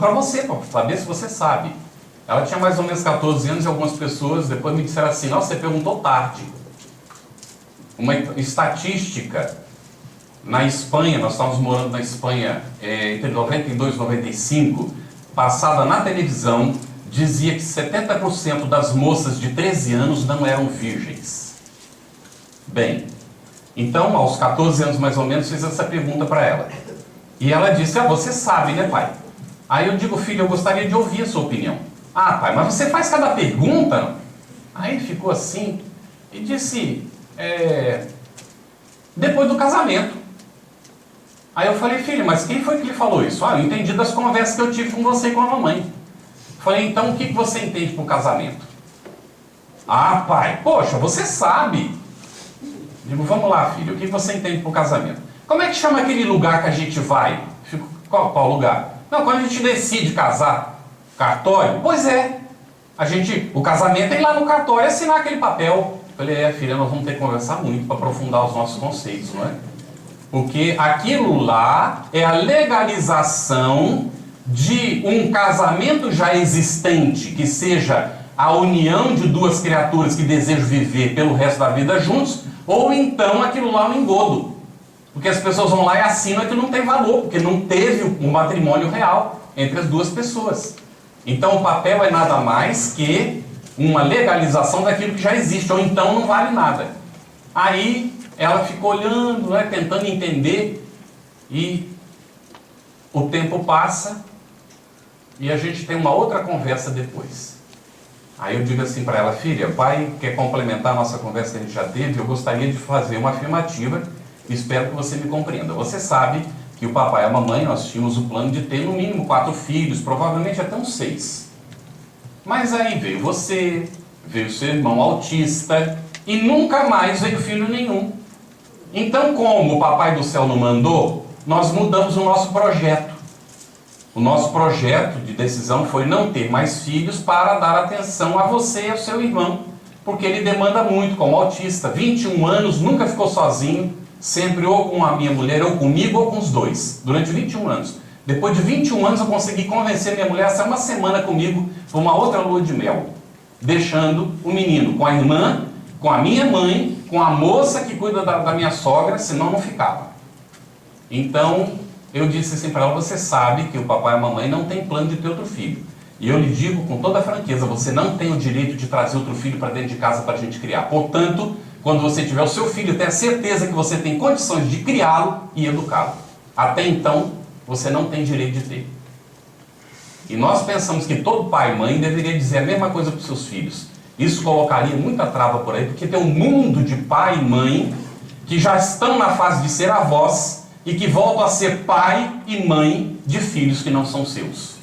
para você, para saber se você sabe. Ela tinha mais ou menos 14 anos e algumas pessoas depois me disseram assim: nossa, você perguntou tarde. Uma estatística na Espanha, nós estávamos morando na Espanha entre 92 e 95, passada na televisão, dizia que 70% das moças de 13 anos não eram virgens. Bem, então, aos 14 anos mais ou menos, fiz essa pergunta para ela. E ela disse: ah, você sabe, né, pai? Aí eu digo: filho, eu gostaria de ouvir a sua opinião. Ah, pai, mas você faz cada pergunta? Aí ele ficou assim e disse: depois do casamento. Aí eu falei: filho, mas quem foi que lhe falou isso? Ah, eu entendi das conversas que eu tive com você e com a mamãe. Falei: então o que você entende por casamento? Ah, pai, poxa, você sabe. Digo: vamos lá, filho, o que você entende por casamento? Como é que chama aquele lugar que a gente vai? Fico: qual lugar? Não, quando a gente decide casar, cartório? Pois é, o casamento é ir lá no cartório assinar aquele papel. Falei: filha, nós vamos ter que conversar muito para aprofundar os nossos conceitos, não é? Porque aquilo lá é a legalização de um casamento já existente, que seja a união de duas criaturas que desejam viver pelo resto da vida juntos, ou então aquilo lá é um engodo. Porque as pessoas vão lá e assinam que não tem valor, porque não teve um matrimônio real entre as duas pessoas. Então o papel é nada mais que uma legalização daquilo que já existe, ou então não vale nada. Aí ela ficou olhando, né, tentando entender, e o tempo passa e a gente tem uma outra conversa depois. Aí eu digo assim para ela: filha, pai quer complementar a nossa conversa que a gente já teve, eu gostaria de fazer uma afirmativa, espero que você me compreenda. Você sabe que o papai e a mamãe, nós tínhamos o plano de ter no mínimo 4 filhos, provavelmente até uns 6. Mas aí veio você, veio seu irmão autista, e nunca mais veio filho nenhum. Então, como o papai do céu não mandou, nós mudamos o nosso projeto. O nosso projeto de decisão foi não ter mais filhos para dar atenção a você e ao seu irmão, porque ele demanda muito, como autista. 21 anos, nunca ficou sozinho, sempre ou com a minha mulher, ou comigo, ou com os dois, durante 21 anos. Depois de 21 anos eu consegui convencer minha mulher a sair uma semana comigo para uma outra lua de mel, deixando o menino com a irmã, com a minha mãe, com a moça que cuida da minha sogra, senão não ficava. Então eu disse assim para ela: você sabe que o papai e a mamãe não tem plano de ter outro filho. E eu lhe digo com toda a franqueza: você não tem o direito de trazer outro filho para dentro de casa para a gente criar. Portanto, quando você tiver o seu filho, tenha certeza que você tem condições de criá-lo e educá-lo. Até então, você não tem direito de ter. E nós pensamos que todo pai e mãe deveria dizer a mesma coisa para os seus filhos. Isso colocaria muita trava por aí, porque tem um mundo de pai e mãe que já estão na fase de ser avós e que voltam a ser pai e mãe de filhos que não são seus.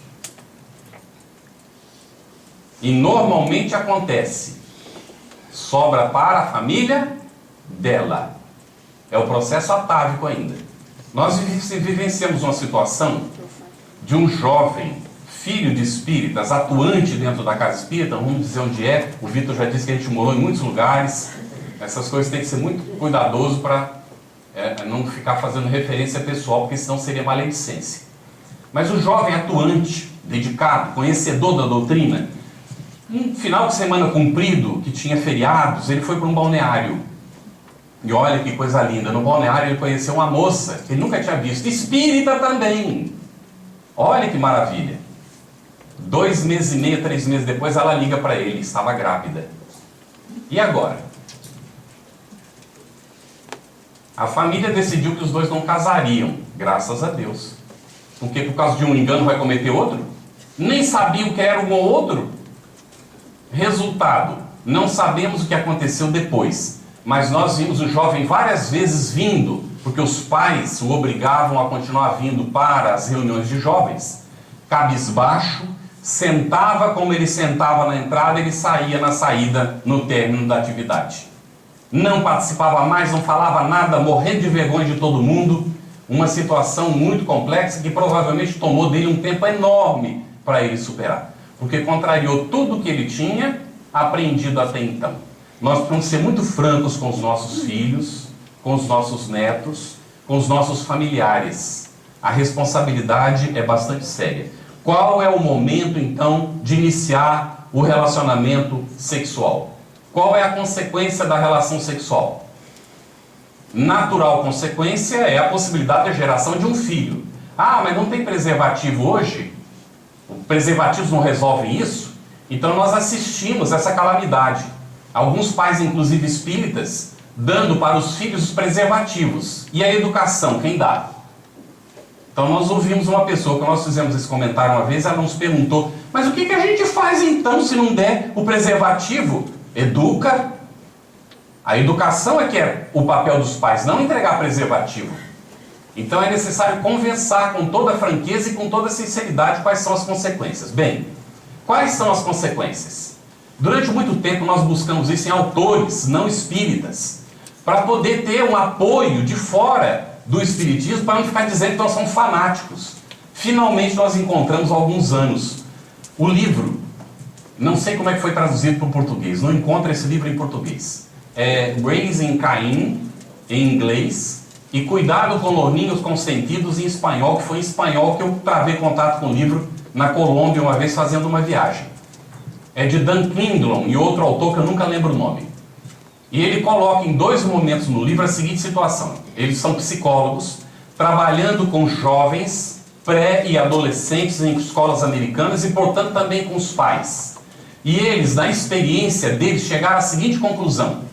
E normalmente acontece: sobra para a família dela. É o processo atávico ainda. Nós vivenciamos uma situação de um jovem, filho de espíritas, atuante dentro da casa espírita, vamos dizer onde é. O Vitor já disse que a gente morou em muitos lugares. Essas coisas tem que ser muito cuidadoso para não ficar fazendo referência pessoal, porque senão seria maledicência. Mas o jovem atuante, dedicado, conhecedor da doutrina, um final de semana comprido, que tinha feriados, ele foi para um balneário. E olha que coisa linda, no balneário ele conheceu uma moça que ele nunca tinha visto, espírita também. Olha que maravilha. 2 meses e meio, 3 meses depois, ela liga para ele, estava grávida. E agora? A família decidiu que os dois não casariam, graças a Deus. Porque por causa de um engano vai cometer outro? Nem sabia o que era um ou outro. Resultado, não sabemos o que aconteceu depois. Mas nós vimos o jovem várias vezes vindo, porque os pais o obrigavam a continuar vindo para as reuniões de jovens, cabisbaixo, sentava como ele sentava na entrada, ele saía na saída no término da atividade. Não participava mais, não falava nada, morrendo de vergonha de todo mundo. Uma situação muito complexa que provavelmente tomou dele um tempo enorme para ele superar, porque contrariou tudo o que ele tinha aprendido até então. Nós precisamos ser muito francos com os nossos filhos, com os nossos netos, com os nossos familiares. A responsabilidade é bastante séria. Qual é o momento, então, de iniciar o relacionamento sexual? Qual é a consequência da relação sexual? Natural consequência é a possibilidade da geração de um filho. Ah, mas não tem preservativo hoje? Preservativos não resolvem isso? Então nós assistimos essa calamidade. Alguns pais, inclusive espíritas, dando para os filhos os preservativos. E a educação, quem dá? Então nós ouvimos uma pessoa, que nós fizemos esse comentário uma vez, ela nos perguntou, mas o que a gente faz então se não der o preservativo? Educa. A educação é que é o papel dos pais, não entregar preservativo. Então é necessário conversar com toda franqueza e com toda sinceridade quais são as consequências. Bem, quais são as consequências? Durante muito tempo nós buscamos isso em autores não espíritas, para poder ter um apoio de fora do espiritismo, para não ficar dizendo que nós somos fanáticos. Finalmente nós encontramos há alguns anos o livro, não sei como é que foi traduzido para o português, não encontro esse livro em português. É Raising Cain, em inglês, e Cuidado com Lourinhos Consentidos, em espanhol, que foi em espanhol que eu travei contato com o livro na Colômbia uma vez fazendo uma viagem. É de Dan Quinlan e outro autor que eu nunca lembro o nome. E ele coloca em 2 momentos no livro a seguinte situação. Eles são psicólogos, trabalhando com jovens, pré e adolescentes em escolas americanas e, portanto, também com os pais. E eles, na experiência deles, chegaram à seguinte conclusão.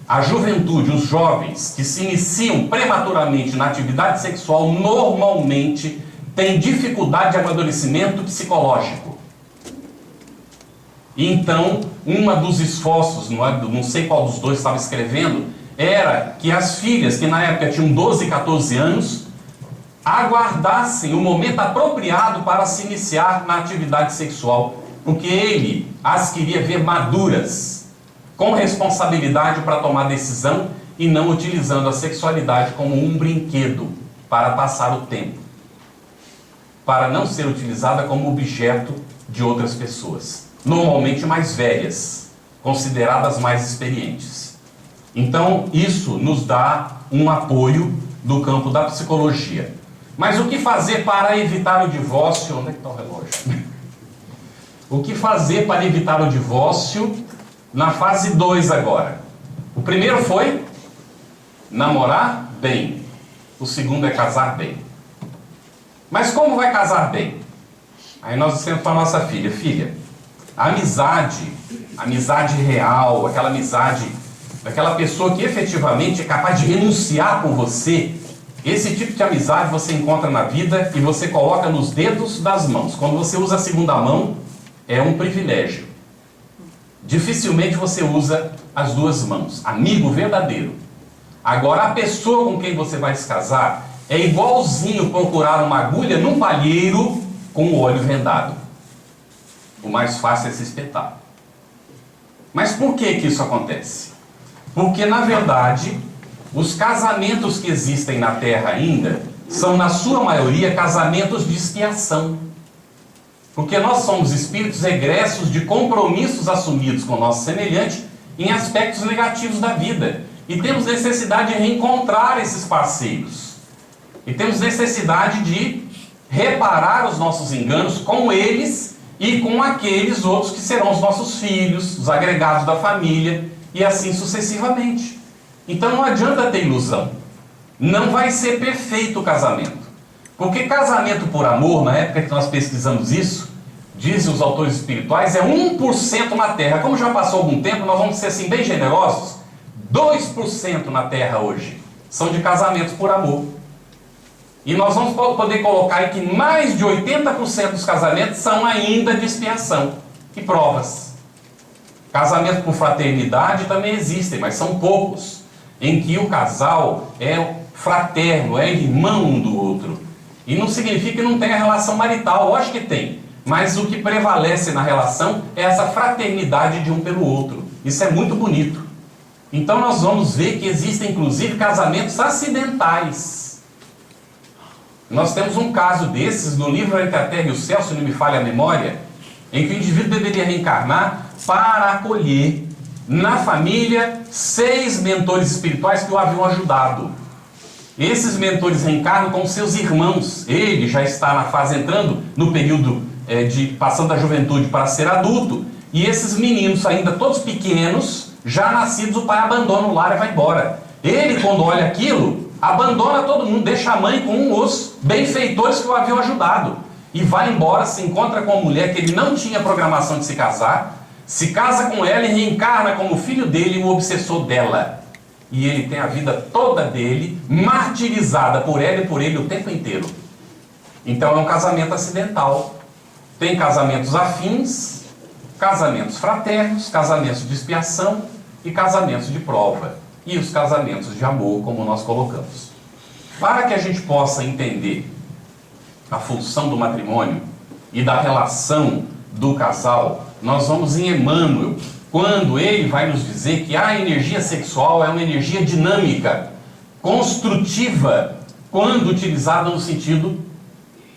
A juventude, os jovens que se iniciam prematuramente na atividade sexual, normalmente têm dificuldade de amadurecimento psicológico. Então, dos esforços, não sei qual dos dois estava escrevendo, era que as filhas, que na época tinham 12 e 14 anos, aguardassem o momento apropriado para se iniciar na atividade sexual, porque ele as queria ver maduras, com responsabilidade para tomar decisão e não utilizando a sexualidade como um brinquedo para passar o tempo, para não ser utilizada como objeto de outras pessoas, normalmente mais velhas, consideradas mais experientes. Então, isso nos dá um apoio do campo da psicologia. Mas o que fazer para evitar o divórcio? Onde é que está o relógio? O que fazer para evitar o divórcio na fase 2 agora? O primeiro foi namorar bem. O segundo é casar bem. Mas como vai casar bem? Aí nós dissemos para a nossa filha, filha, a amizade real, aquela amizade daquela pessoa que efetivamente é capaz de renunciar por você, esse tipo de amizade você encontra na vida e você coloca nos dedos das mãos. Quando você usa a segunda mão, é um privilégio. Dificilmente você usa as 2 mãos. Amigo verdadeiro. Agora, a pessoa com quem você vai se casar é igualzinho procurar uma agulha num palheiro com o olho vendado. O mais fácil é se espetar. Mas por que isso acontece? Porque, na verdade, os casamentos que existem na Terra ainda são, na sua maioria, casamentos de expiação. Porque nós somos espíritos egressos de compromissos assumidos com o nosso semelhante em aspectos negativos da vida. E temos necessidade de reencontrar esses parceiros. E temos necessidade de reparar os nossos enganos com eles e com aqueles outros que serão os nossos filhos, os agregados da família, e assim sucessivamente. Então não adianta ter ilusão. Não vai ser perfeito o casamento. Porque casamento por amor, na época que nós pesquisamos isso, dizem os autores espirituais, é 1% na Terra. Como já passou algum tempo, nós vamos ser assim bem generosos, 2% na Terra hoje são de casamentos por amor. E nós vamos poder colocar aí que mais de 80% dos casamentos são ainda de expiação e provas. Casamentos por fraternidade também existem, mas são poucos, em que o casal é fraterno, é irmão um do outro. E não significa que não tenha relação marital, eu acho que tem. Mas o que prevalece na relação é essa fraternidade de um pelo outro. Isso é muito bonito. Então nós vamos ver que existem inclusive casamentos acidentais. Nós temos um caso desses no livro Entre a Terra e o Céu, se não me falha a memória, em que o indivíduo deveria reencarnar para acolher na família 6 mentores espirituais que o haviam ajudado. Esses mentores reencarnam como seus irmãos. Ele já está na fase, entrando no período passando da juventude para ser adulto. E esses meninos, ainda todos pequenos, já nascidos, o pai abandona o lar e vai embora. Ele, quando olha aquilo, abandona todo mundo, deixa a mãe com os benfeitores que o haviam ajudado. E vai embora, se encontra com uma mulher que ele não tinha programação de se casar, se casa com ela e reencarna como filho dele e o obsessor dela. E ele tem a vida toda dele martirizada por ela e por ele o tempo inteiro. Então é um casamento acidental. Tem casamentos afins, casamentos fraternos, casamentos de expiação e casamentos de prova. E os casamentos de amor, como nós colocamos. Para que a gente possa entender a função do matrimônio e da relação do casal, nós vamos em Emmanuel, quando ele vai nos dizer que a energia sexual é uma energia dinâmica, construtiva, quando utilizada no sentido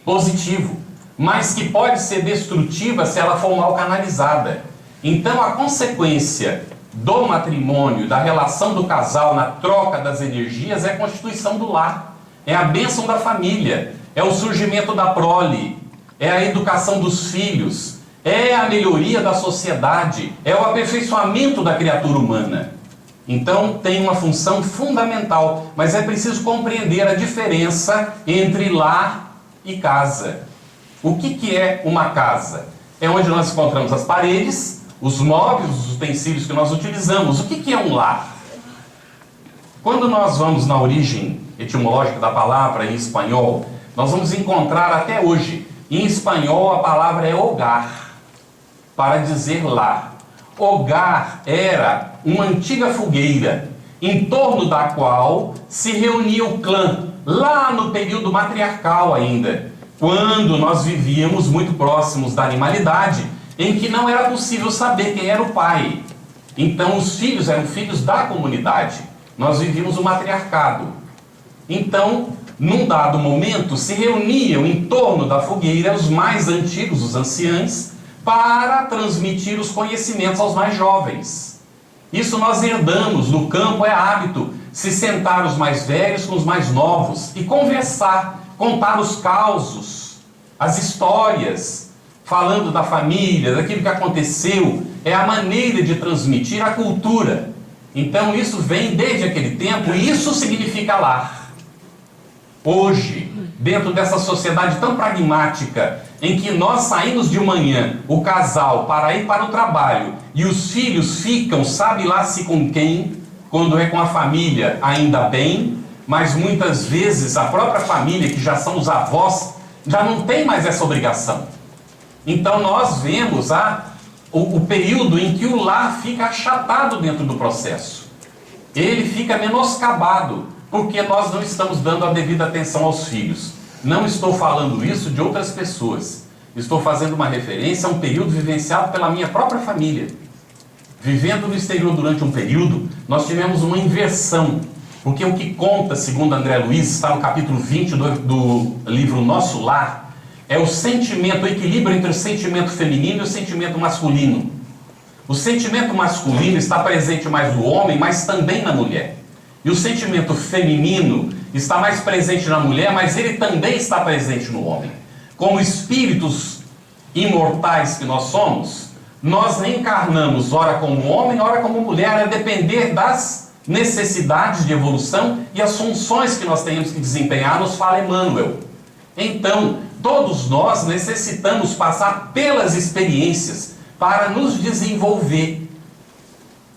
positivo, mas que pode ser destrutiva se ela for mal canalizada. Então a consequência do matrimônio, da relação do casal na troca das energias é a constituição do lar, é a bênção da família, é o surgimento da prole, é a educação dos filhos, é a melhoria da sociedade, é o aperfeiçoamento da criatura humana. Então tem uma função fundamental, mas é preciso compreender a diferença entre lar e casa. O que é uma casa? É onde nós encontramos as paredes, os móveis, os utensílios que nós utilizamos. O que é um lar? Quando nós vamos na origem etimológica da palavra em espanhol, nós vamos encontrar até hoje, em espanhol a palavra é hogar, para dizer lar. Hogar era uma antiga fogueira, em torno da qual se reunia o clã, lá no período matriarcal ainda, quando nós vivíamos muito próximos da animalidade, em que não era possível saber quem era o pai. Então os filhos eram filhos da comunidade. Nós vivíamos o matriarcado. Então, num dado momento, se reuniam em torno da fogueira os mais antigos, os anciães, para transmitir os conhecimentos aos mais jovens. Isso nós herdamos, no campo é hábito, se sentar os mais velhos com os mais novos e conversar, contar os causos, as histórias, falando da família, daquilo que aconteceu. É a maneira de transmitir a cultura. Então isso vem desde aquele tempo e isso significa lar. Hoje, dentro dessa sociedade tão pragmática, em que nós saímos de manhã, o casal, para ir para o trabalho, e os filhos ficam, sabe lá se com quem, quando é com a família, ainda bem, mas muitas vezes a própria família, que já são os avós, já não tem mais essa obrigação. Então nós vemos o período em que o lar fica achatado dentro do processo. Ele fica menoscabado, porque nós não estamos dando a devida atenção aos filhos. Não estou falando isso de outras pessoas. Estou fazendo uma referência a um período vivenciado pela minha própria família. Vivendo no exterior durante um período, nós tivemos uma inversão. Porque o que conta, segundo André Luiz, está no capítulo 20 do livro Nosso Lar, é o sentimento, o equilíbrio entre o sentimento feminino e o sentimento masculino. O sentimento masculino está presente mais no homem, mas também na mulher. E o sentimento feminino está mais presente na mulher, mas ele também está presente no homem. Como espíritos imortais que nós somos, nós reencarnamos ora como homem, ora como mulher, a depender das necessidades de evolução e as funções que nós tenhamos que desempenhar, nos fala Emmanuel. Então, todos nós necessitamos passar pelas experiências para nos desenvolver.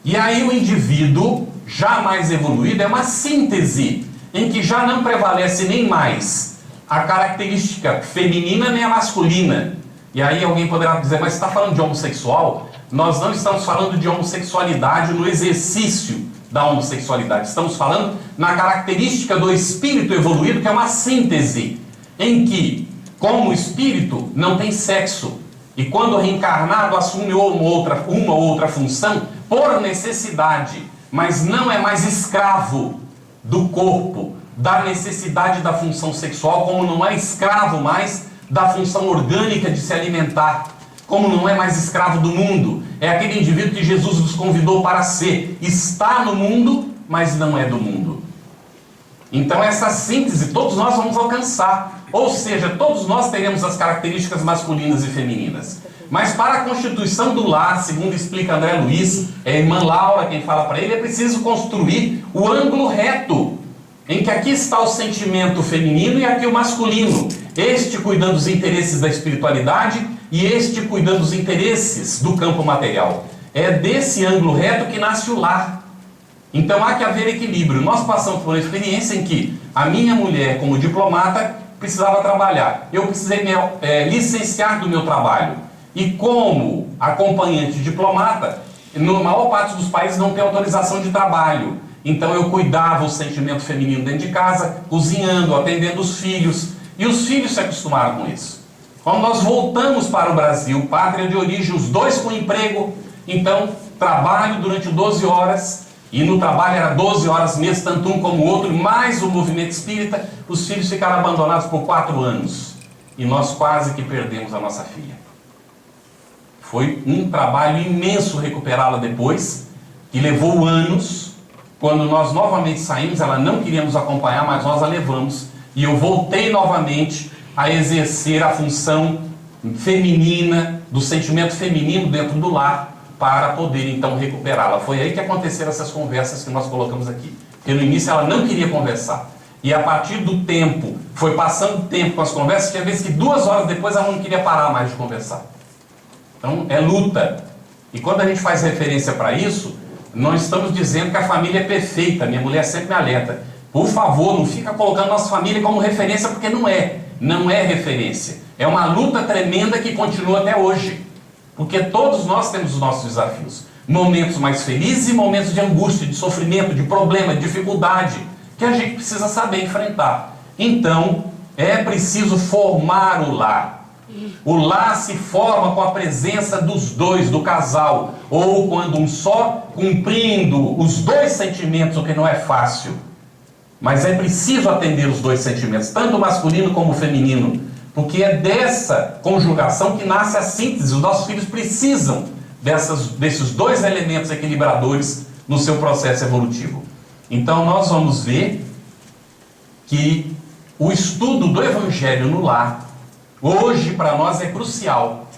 E aí o indivíduo, já mais evoluído, é uma síntese, em que já não prevalece nem mais a característica feminina nem a masculina. E aí alguém poderá dizer, mas você está falando de homossexual? Nós não estamos falando de homossexualidade no exercício da homossexualidade. Estamos falando na característica do espírito evoluído, que é uma síntese, em que, como o espírito, não tem sexo. E quando reencarnado assume uma ou outra função por necessidade, mas não é mais escravo do corpo, da necessidade da função sexual, como não é escravo mais da função orgânica de se alimentar, como não é mais escravo do mundo. É aquele indivíduo que Jesus nos convidou para ser. Está no mundo, mas não é do mundo. Então essa síntese todos nós vamos alcançar, ou seja, todos nós teremos as características masculinas e femininas. Mas para a constituição do lar, segundo explica André Luiz, é a irmã Laura quem fala para ele, é preciso construir o ângulo reto, em que aqui está o sentimento feminino e aqui o masculino, este cuidando dos interesses da espiritualidade e este cuidando dos interesses do campo material. É desse ângulo reto que nasce o lar. Então há que haver equilíbrio. Nós passamos por uma experiência em que a minha mulher, como diplomata, precisava trabalhar. Eu precisei me licenciar do meu trabalho. E como acompanhante diplomata, na maior parte dos países não tem autorização de trabalho. Então eu cuidava o sentimento feminino dentro de casa, cozinhando, atendendo os filhos. E os filhos se acostumaram com isso. Quando nós voltamos para o Brasil, pátria de origem, os dois com emprego, então trabalho durante 12 horas, e no trabalho era 12 horas mês, tanto um como o outro, mais o movimento espírita, os filhos ficaram abandonados por 4 anos. E nós quase que perdemos a nossa filha. Foi um trabalho imenso recuperá-la depois, que levou anos. Quando nós novamente saímos, ela não queria nos acompanhar, mas nós a levamos. E eu voltei novamente a exercer a função feminina, do sentimento feminino dentro do lar, para poder então recuperá-la. Foi aí que aconteceram essas conversas que nós colocamos aqui. Porque no início ela não queria conversar. E a partir do tempo, foi passando o tempo com as conversas, tinha vezes que 2 horas depois ela não queria parar mais de conversar. Então é luta. E quando a gente faz referência para isso, não estamos dizendo que a família é perfeita. Minha mulher sempre me alerta. Por favor, não fica colocando nossa família como referência, porque não é. Não é referência. É uma luta tremenda que continua até hoje. Porque todos nós temos os nossos desafios. Momentos mais felizes e momentos de angústia, de sofrimento, de problema, de dificuldade, que a gente precisa saber enfrentar. Então, é preciso formar o lar. O lar se forma com a presença dos dois, do casal, ou quando um só, cumprindo os dois sentimentos, o que não é fácil. Mas é preciso atender os dois sentimentos, tanto o masculino como o feminino, porque é dessa conjugação que nasce a síntese. Os nossos filhos precisam desses dois elementos equilibradores no seu processo evolutivo. Então nós vamos ver que o estudo do Evangelho no lar, hoje para nós é crucial.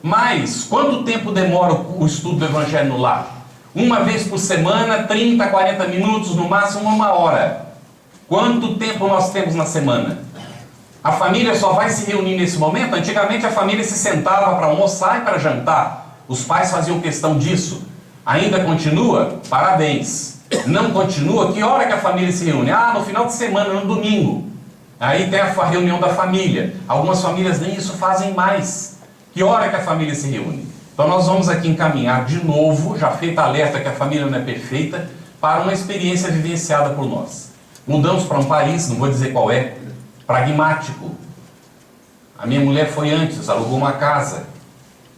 Mas quanto tempo demora o estudo do Evangelho no lar? Uma vez por semana, 30, 40 minutos, no máximo 1 hora. Quanto tempo nós temos na semana? A família só vai se reunir nesse momento? Antigamente a família se sentava para almoçar e para jantar. Os pais faziam questão disso. Ainda continua? Parabéns. Não continua? Que hora que a família se reúne? Ah, no final de semana, no domingo. Aí tem a reunião da família. Algumas famílias nem isso fazem mais. Que hora que a família se reúne? Então nós vamos aqui encaminhar de novo, já feita alerta que a família não é perfeita, para uma experiência vivenciada por nós. Mudamos para um país, não vou dizer qual é, pragmático. A minha mulher foi antes, alugou uma casa.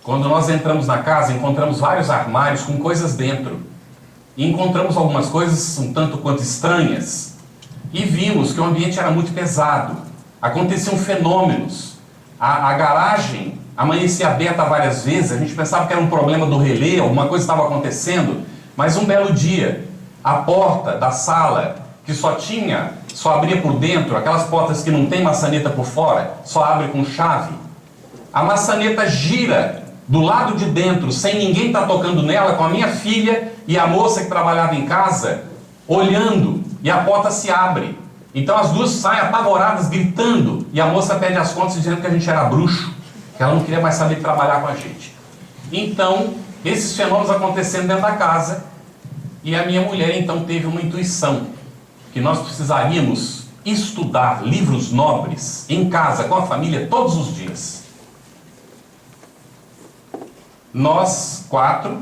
Quando nós entramos na casa, encontramos vários armários com coisas dentro. E encontramos algumas coisas um tanto quanto estranhas. E vimos que o ambiente era muito pesado. Aconteciam fenômenos. A garagem amanhecia aberta várias vezes. A gente pensava que era um problema do relé, alguma coisa estava acontecendo. Mas um belo dia, a porta da sala, que só abria por dentro, aquelas portas que não tem maçaneta por fora, só abre com chave. A maçaneta gira do lado de dentro, sem ninguém estar tocando nela, com a minha filha e a moça que trabalhava em casa, olhando, e a porta se abre. Então as duas saem apavoradas, gritando, e a moça pede as contas dizendo que a gente era bruxo, que ela não queria mais saber trabalhar com a gente. Então, esses fenômenos acontecendo dentro da casa, e a minha mulher então teve uma intuição, que nós precisaríamos estudar livros nobres em casa, com a família, todos os dias. Nós 4,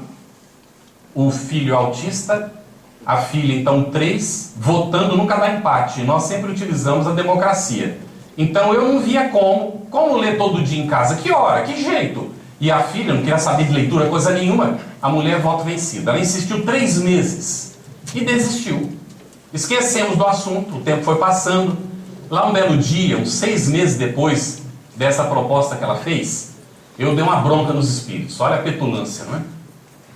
o filho autista, a filha então 3, votando nunca dá empate. Nós sempre utilizamos a democracia. Então eu não via como ler todo dia em casa, que hora, que jeito. E a filha não queria saber de leitura, coisa nenhuma. A mulher vota vencida. Ela insistiu 3 meses e desistiu. Esquecemos do assunto, o tempo foi passando. Lá um belo dia, uns 6 meses depois dessa proposta que ela fez, eu dei uma bronca nos espíritos. Olha a petulância, não é?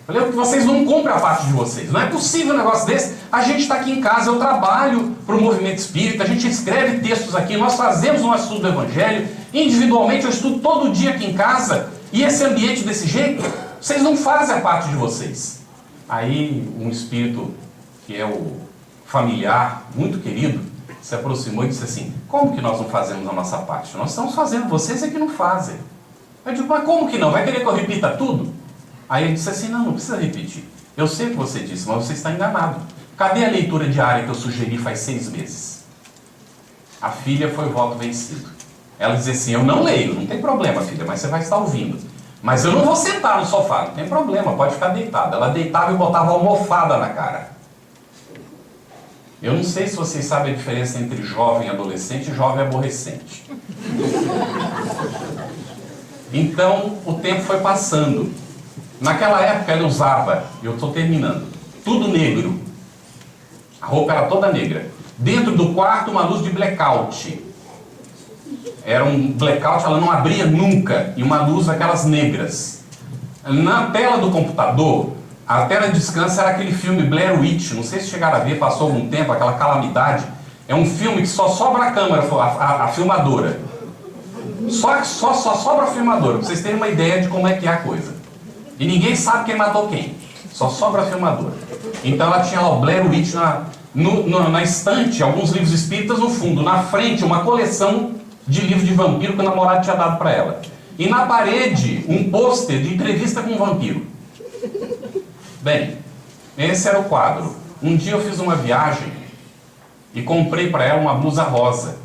Falei, vocês não cumprem a parte de vocês. Não é possível um negócio desse. A gente está aqui em casa, eu trabalho para o movimento espírita, a gente escreve textos aqui, nós fazemos um estudo do Evangelho. Individualmente eu estudo todo dia aqui em casa. E esse ambiente desse jeito, vocês não fazem a parte de vocês. Aí um espírito que é o familiar, muito querido, se aproximou e disse assim, como que nós não fazemos a nossa parte? Nós estamos fazendo, vocês é que não fazem. Eu digo, mas como que não? Vai querer que eu repita tudo? Aí ele disse assim, não precisa repetir. Eu sei o que você disse, mas você está enganado. Cadê a leitura diária que eu sugeri faz 6 meses? A filha foi o voto vencido. Ela dizia assim, eu não leio, não tem problema, filha, mas você vai estar ouvindo. Mas eu não vou sentar no sofá, não tem problema, pode ficar deitada. Ela deitava e botava almofada na cara. Eu não sei se vocês sabem a diferença entre jovem adolescente e jovem aborrecente. Então, o tempo foi passando. Naquela época ela usava, eu estou terminando, tudo negro. A roupa era toda negra. Dentro do quarto, uma luz de blackout. Era um blackout, ela não abria nunca. E uma luz daquelas negras. Na tela do computador, a tela de descanso era aquele filme Blair Witch. Não sei se chegaram a ver, passou algum tempo, aquela calamidade. É um filme que só sobra a câmera, a filmadora. Só sobra a filmadora, para vocês terem uma ideia de como é que é a coisa. E ninguém sabe quem matou quem. Só sobra a filmadora. Então ela tinha lá o Blair Witch na estante, alguns livros espíritas no fundo. Na frente, uma coleção de livros de vampiro que o namorado tinha dado para ela. E na parede, um pôster de entrevista com um vampiro. Bem, esse era o quadro. Um dia eu fiz uma viagem e comprei para ela uma blusa rosa.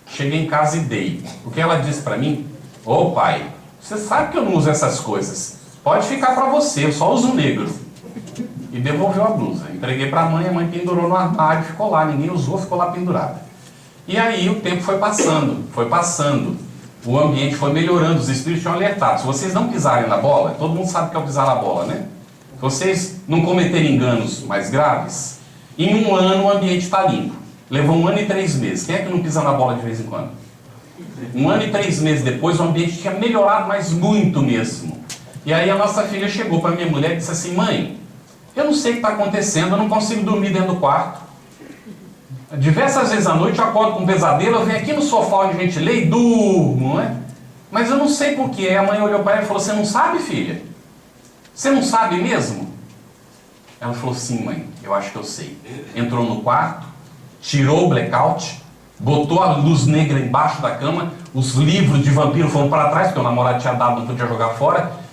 Cheguei em casa e dei. O que ela disse para mim? Ô pai, você sabe que eu não uso essas coisas. Pode ficar para você, eu só uso negro. E devolveu a blusa. Entreguei para a mãe pendurou no armário, ficou lá. Ninguém usou, ficou lá pendurada. E aí o tempo foi passando. O ambiente foi melhorando, os espíritos tinham alertado. Se vocês não pisarem na bola, todo mundo sabe que é o pisar na bola, né? Se vocês não cometerem enganos mais graves, em 1 ano o ambiente está limpo. Levou 1 ano e 3 meses. Quem é que não pisa na bola de vez em quando? 1 ano e 3 meses depois o ambiente tinha melhorado, mas muito mesmo. E aí a nossa filha chegou para minha mulher e disse assim, mãe, eu não sei o que está acontecendo, eu não consigo dormir dentro do quarto. Diversas vezes à noite eu acordo com um pesadelo, eu venho aqui no sofá onde a gente lê e durmo, não é? Mas eu não sei porquê. A mãe olhou para ela e falou, você não sabe, filha? Você não sabe mesmo? Ela falou, sim, mãe, eu acho que eu sei. Entrou no quarto, tirou o blackout, botou a luz negra embaixo da cama, os livros de vampiro foram para trás, porque o namorado tinha dado, não podia jogar fora,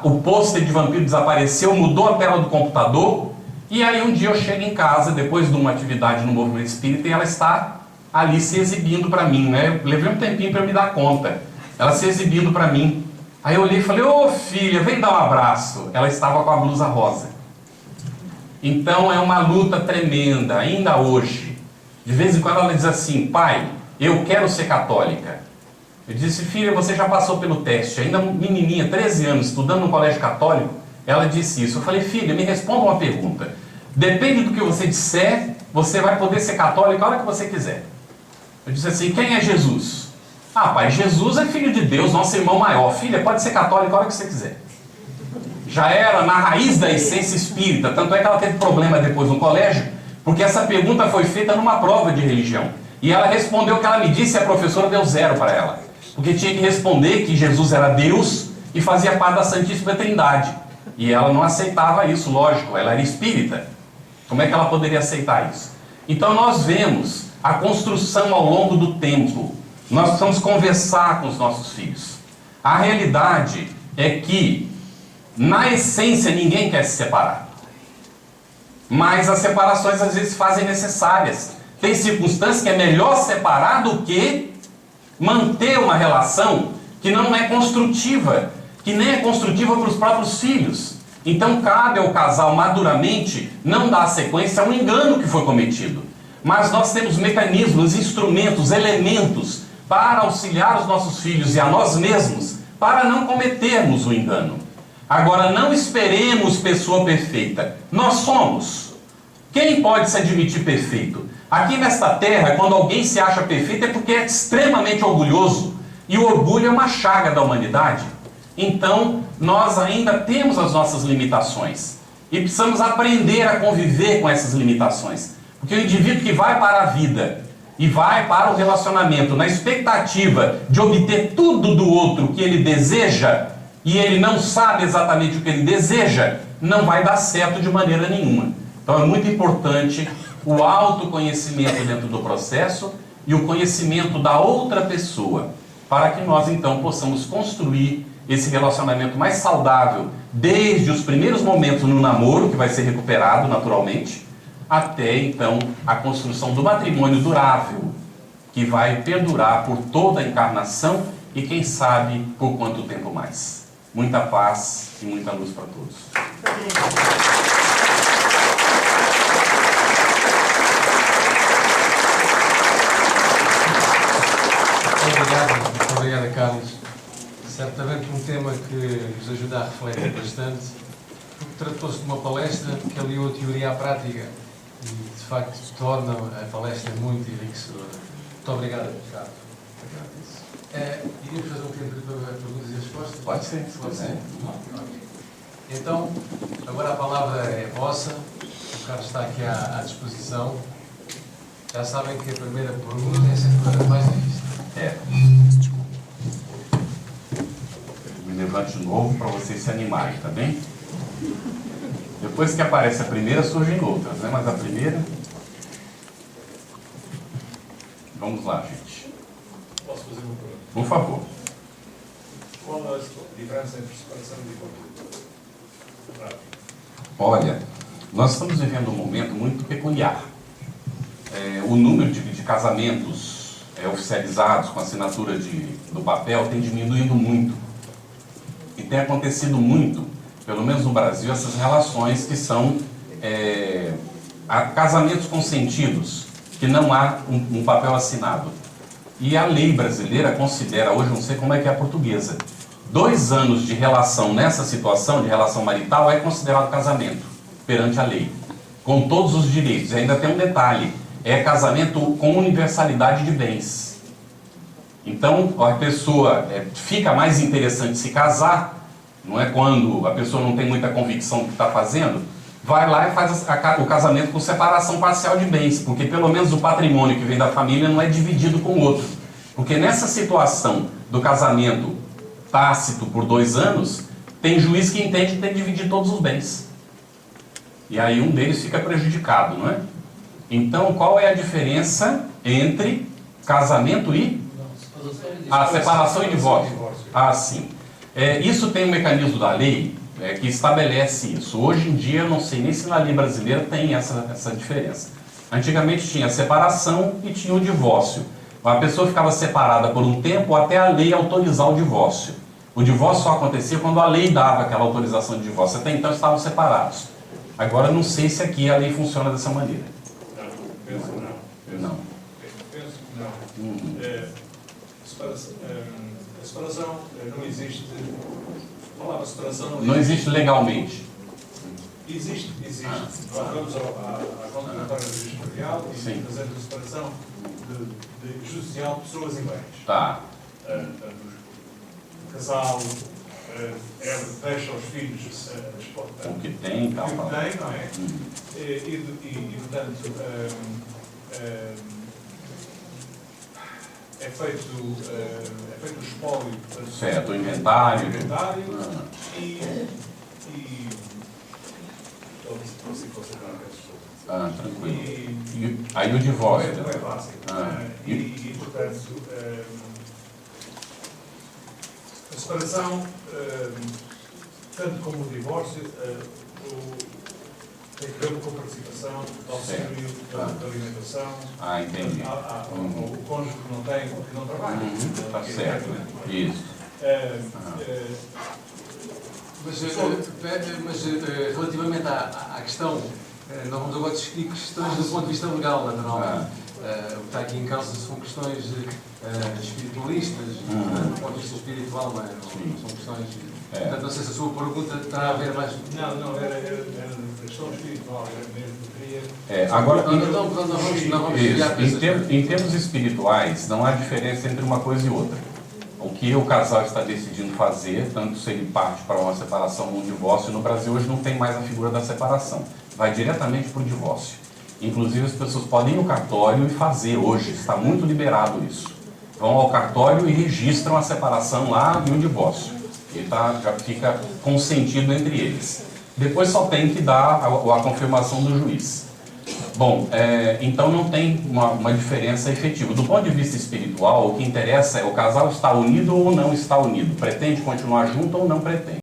o pôster de vampiro desapareceu, mudou a tela do computador. E aí um dia eu chego em casa, depois de uma atividade no movimento espírita, e ela está ali se exibindo para mim, né? Eu levei um tempinho para me dar conta. Ela se exibindo para mim. Aí eu olhei e falei, ô filha, vem dar um abraço. Ela estava com a blusa rosa. Então é uma luta tremenda, ainda hoje. De vez em quando ela diz assim, pai, eu quero ser católica. Eu disse, filha, você já passou pelo teste. Ainda menininha, 13 anos, estudando no colégio católico, ela disse isso. Eu falei, filha, me responda uma pergunta. Depende do que você disser, você vai poder ser católica a hora que você quiser. Eu disse assim, quem é Jesus? Ah, pai, Jesus é filho de Deus, nosso irmão maior. Filha, pode ser católica a hora que você quiser. Já era na raiz da essência espírita. Tanto é que ela teve problema depois no colégio, porque essa pergunta foi feita numa prova de religião. E ela respondeu o que ela me disse e a professora deu 0 para ela. Porque tinha que responder que Jesus era Deus e fazia parte da Santíssima Trindade. E ela não aceitava isso, lógico, ela era espírita. Como é que ela poderia aceitar isso? Então nós vemos a construção ao longo do tempo. Nós precisamos conversar com os nossos filhos. A realidade é que, na essência, ninguém quer se separar. Mas as separações às vezes fazem necessárias. Tem circunstâncias que é melhor separar do que manter uma relação que não é construtiva, que nem é construtiva para os próprios filhos. Então cabe ao casal maduramente não dar sequência a um engano que foi cometido. Mas nós temos mecanismos, instrumentos, elementos para auxiliar os nossos filhos e a nós mesmos para não cometermos o engano. Agora, não esperemos pessoa perfeita. Nós somos. Quem pode se admitir perfeito? Aqui nesta terra, quando alguém se acha perfeito é porque é extremamente orgulhoso. E o orgulho é uma chaga da humanidade. Então, nós ainda temos as nossas limitações. E precisamos aprender a conviver com essas limitações. Porque o indivíduo que vai para a vida e vai para o relacionamento na expectativa de obter tudo do outro que ele deseja, e ele não sabe exatamente o que ele deseja, não vai dar certo de maneira nenhuma. Então é muito importante o autoconhecimento dentro do processo e o conhecimento da outra pessoa, para que nós então possamos construir esse relacionamento mais saudável, desde os primeiros momentos no namoro, que vai ser recuperado naturalmente, até então a construção do matrimônio durável, que vai perdurar por toda a encarnação e quem sabe por quanto tempo mais. Muita paz e muita luz para todos. Muito obrigado, Carlos. Certamente um tema que nos ajuda a refletir bastante, porque tratou-se de uma palestra que aliou a teoria à prática e, de facto, torna a palestra muito enriquecedora. Muito obrigado, Carlos. Iríamos fazer um tempo para perguntas e respostas? Pode ser. Pode ser. Então, agora a palavra é vossa. O Carlos está aqui à disposição. Já sabem que a primeira pergunta é sempre a mais difícil. Me levante de novo para vocês se animarem, tá bem? Depois que aparece a primeira, surgem outras, né? Mas a primeira... Vamos lá, gente. Posso fazer uma pergunta? Por favor. Qual a diferença entre separação e divórcio? Olha, nós estamos vivendo um momento muito peculiar. O número de casamentos oficializados com assinatura do papel tem diminuído muito. E tem acontecido muito, pelo menos no Brasil, essas relações que são casamentos consentidos, que não há um papel assinado. E a lei brasileira considera, hoje não sei como é que é a portuguesa, 2 anos de relação nessa situação, de relação marital, é considerado casamento, perante a lei, com todos os direitos. E ainda tem um detalhe, é casamento com universalidade de bens. Então, a pessoa fica mais interessante se casar, não é, quando a pessoa não tem muita convicção do que está fazendo, vai lá e faz o casamento com separação parcial de bens, porque pelo menos o patrimônio que vem da família não é dividido com o outro. Porque nessa situação do casamento tácito por 2 anos, tem juiz que entende que tem que dividir todos os bens. E aí um deles fica prejudicado, não é? Então, qual é a diferença entre casamento e... separação e divórcio. Sim. Isso tem um mecanismo da lei que estabelece isso. Hoje em dia, eu não sei nem se na lei brasileira tem essa diferença. Antigamente tinha a separação e tinha o divórcio. A pessoa ficava separada por um tempo até a lei autorizar o divórcio. O divórcio só acontecia quando a lei dava aquela autorização de divórcio. Até então estavam separados. Agora não sei se aqui a lei funciona dessa maneira. Penso que não. Não. Penso que não. A separação não existe. A palavra separação não existe legalmente. Existe. Nós vamos à contraditória do juiz material e fazemos a separação judicial de pessoas e bens. Tá. O casal deixa os filhos o que tem e tal. O que tem, não é? E portanto, é feito o espólio. Certo, o inventário. Tranquilo. Aí o divórcio. Não é fácil. E portanto, a separação, tanto como o divórcio, tem que ver com a participação do auxílio, da alimentação. Entendi. O cônjuge que não tem, que não trabalha. Está certo. Isso. Mas relativamente à questão, nós vamos agora discutir questões do ponto de vista legal, naturalmente. O que está aqui em causa são questões espiritualistas, do ponto de vista espiritual, não é? São questões. Portanto, não sei se a sua pergunta terá a ver mais. Não, era a questão espiritual, era mesmo que queria. Agora, então, nós vamos em termos espirituais, não há diferença entre uma coisa e outra. O que o casal está decidindo fazer, tanto se ele parte para uma separação ou um divórcio, no Brasil hoje não tem mais a figura da separação. Vai diretamente para o divórcio. Inclusive as pessoas podem ir no cartório e fazer hoje, está muito liberado isso. Vão ao cartório e registram a separação lá e o divórcio. E já fica consentido entre eles. Depois só tem que dar a confirmação do juiz. Bom, então não tem uma diferença efetiva. Do ponto de vista espiritual, o que interessa é o casal está unido ou não está unido. Pretende continuar junto ou não pretende.